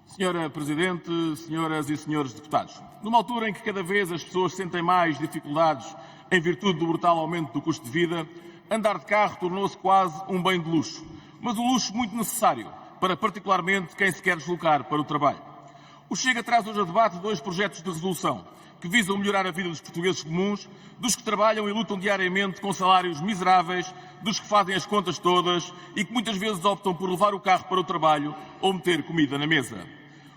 Senhora Presidente, senhoras e senhores deputados, numa altura em que cada vez as pessoas sentem mais dificuldades em virtude do brutal aumento do custo de vida, andar de carro tornou-se quase um bem de luxo, mas um luxo muito necessário para particularmente quem se quer deslocar para o trabalho. O Chega traz hoje a debate dois projetos de resolução que visam melhorar a vida dos portugueses comuns, dos que trabalham e lutam diariamente com salários miseráveis, dos que fazem as contas todas e que muitas vezes optam por levar o carro para o trabalho ou meter comida na mesa.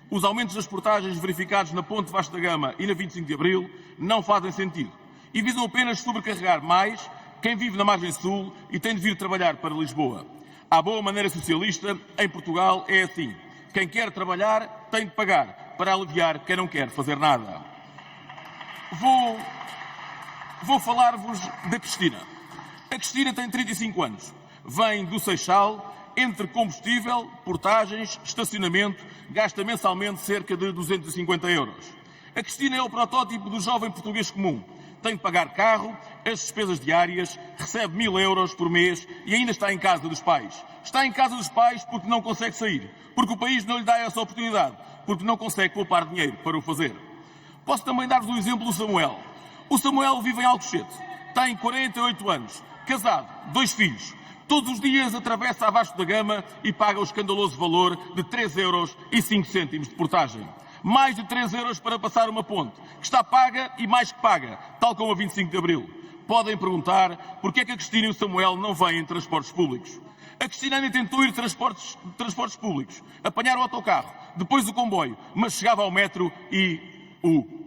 Os aumentos das portagens verificados na Ponte Vasco da Gama e na 25 de Abril não fazem sentido e visam apenas sobrecarregar mais quem vive na margem sul e tem de vir trabalhar para Lisboa. À boa maneira socialista, em Portugal é assim. Quem quer trabalhar tem de pagar para aliviar quem não quer fazer nada. Vou falar-vos da Cristina. A Cristina tem 35 anos. Vem do Seixal, entre combustível, portagens, estacionamento, gasta mensalmente cerca de 250 euros. A Cristina é o protótipo do jovem português comum. Tem de pagar carro, as despesas diárias, recebe 1000 euros por mês e ainda está em casa dos pais. Está em casa dos pais porque não consegue sair, porque o país não lhe dá essa oportunidade, porque não consegue poupar dinheiro para o fazer. Posso também dar-vos o exemplo do Samuel. O Samuel vive em Alcochete, tem 48 anos, casado, 2 filhos. Todos os dias atravessa a Vasco da Gama e paga o escandaloso valor de 3,05 euros de portagem. Mais de 3 euros para passar uma ponte, que está paga e mais que paga, tal como a 25 de Abril. Podem perguntar porque é que a Cristina e o Samuel não vêm em transportes públicos. A Cristina ainda tentou ir transportes públicos, apanhar o autocarro, depois o comboio, mas chegava ao metro e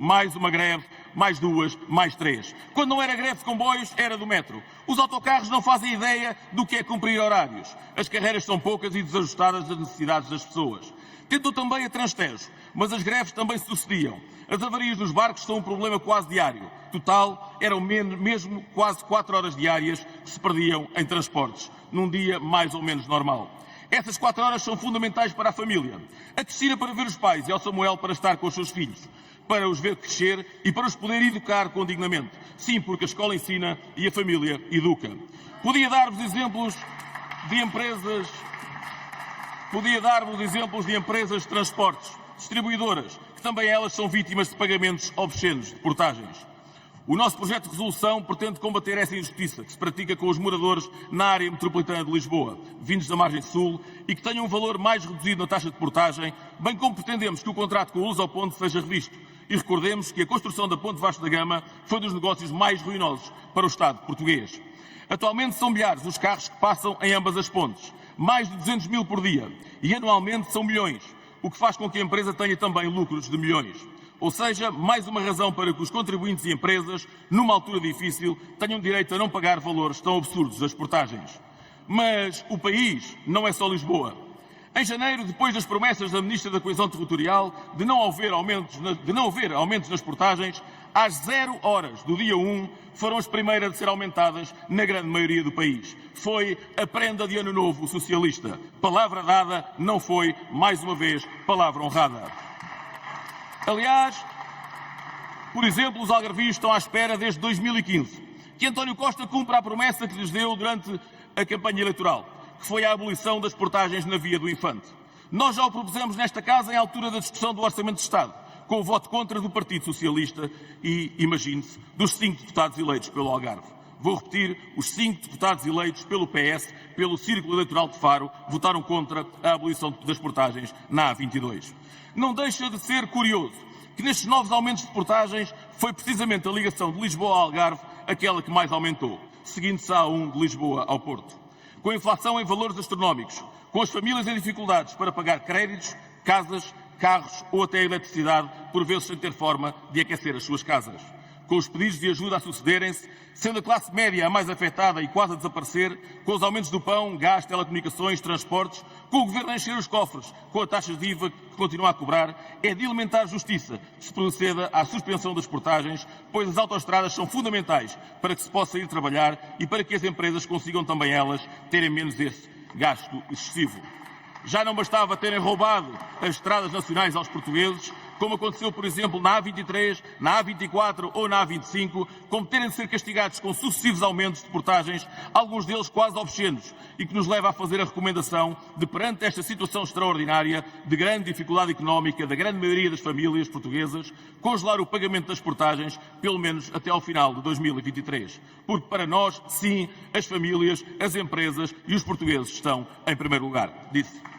mais uma greve, mais 2, mais 3. Quando não era greve de comboios, era do metro. Os autocarros não fazem ideia do que é cumprir horários. As carreiras são poucas e desajustadas às necessidades das pessoas. Tentou também a Transtejo, mas as greves também se sucediam. As avarias dos barcos são um problema quase diário. Total, eram mesmo quase 4 horas diárias que se perdiam em transportes, num dia mais ou menos normal. Essas 4 horas são fundamentais para a família. A Cristina para ver os pais e ao Samuel para estar com os seus filhos, para os ver crescer e para os poder educar com dignamente. Sim, porque a escola ensina e a família educa. Podia dar-vos exemplos de empresas de transportes, distribuidoras, que também elas são vítimas de pagamentos obscenos de portagens. O nosso projeto de resolução pretende combater essa injustiça que se pratica com os moradores na área metropolitana de Lisboa, vindos da margem sul, e que tenham um valor mais reduzido na taxa de portagem, bem como pretendemos que o contrato com a Lusoponte seja revisto. E recordemos que a construção da Ponte Vasco da Gama foi dos negócios mais ruinosos para o Estado português. Atualmente são milhares os carros que passam em ambas as pontes, mais de 200 mil por dia, e anualmente são milhões, o que faz com que a empresa tenha também lucros de milhões. Ou seja, mais uma razão para que os contribuintes e empresas, numa altura difícil, tenham direito a não pagar valores tão absurdos das portagens. Mas o país não é só Lisboa. Em janeiro, depois das promessas da Ministra da Coesão Territorial de não haver aumentos nas portagens, às 0 horas do dia 1 foram as primeiras a ser aumentadas na grande maioria do país. Foi a prenda de Ano Novo socialista. Palavra dada, não foi, mais uma vez, palavra honrada. Aliás, por exemplo, os algarvios estão à espera desde 2015 que António Costa cumpra a promessa que lhes deu durante a campanha eleitoral, que foi a abolição das portagens na Via do Infante. Nós já o propusemos nesta casa em altura da discussão do Orçamento de Estado, com o voto contra do Partido Socialista e, imagine-se, dos 5 deputados eleitos pelo Algarve. Vou repetir, os 5 deputados eleitos pelo PS, pelo Círculo Eleitoral de Faro, votaram contra a abolição das portagens na A22. Não deixa de ser curioso que nestes novos aumentos de portagens foi precisamente a ligação de Lisboa ao Algarve aquela que mais aumentou, seguindo-se a A1 de Lisboa ao Porto. Com a inflação em valores astronómicos, com as famílias em dificuldades para pagar créditos, casas, carros ou até eletricidade, por vezes sem ter forma de aquecer as suas casas. Com os pedidos de ajuda a sucederem-se, sendo a classe média a mais afetada e quase a desaparecer, com os aumentos do pão, gás, telecomunicações, transportes, com o Governo a encher os cofres, com a taxa de IVA que continua a cobrar, é de elementar justiça que se proceda à suspensão das portagens, pois as autoestradas são fundamentais para que se possa ir trabalhar e para que as empresas consigam também elas terem menos esse gasto excessivo. Já não bastava terem roubado as estradas nacionais aos portugueses, como aconteceu, por exemplo, na A23, na A24 ou na A25, como terem de ser castigados com sucessivos aumentos de portagens, alguns deles quase obscenos, e que nos leva a fazer a recomendação de, perante esta situação extraordinária de grande dificuldade económica da grande maioria das famílias portuguesas, congelar o pagamento das portagens, pelo menos até ao final de 2023. Porque para nós, sim, as famílias, as empresas e os portugueses estão em primeiro lugar. Disse.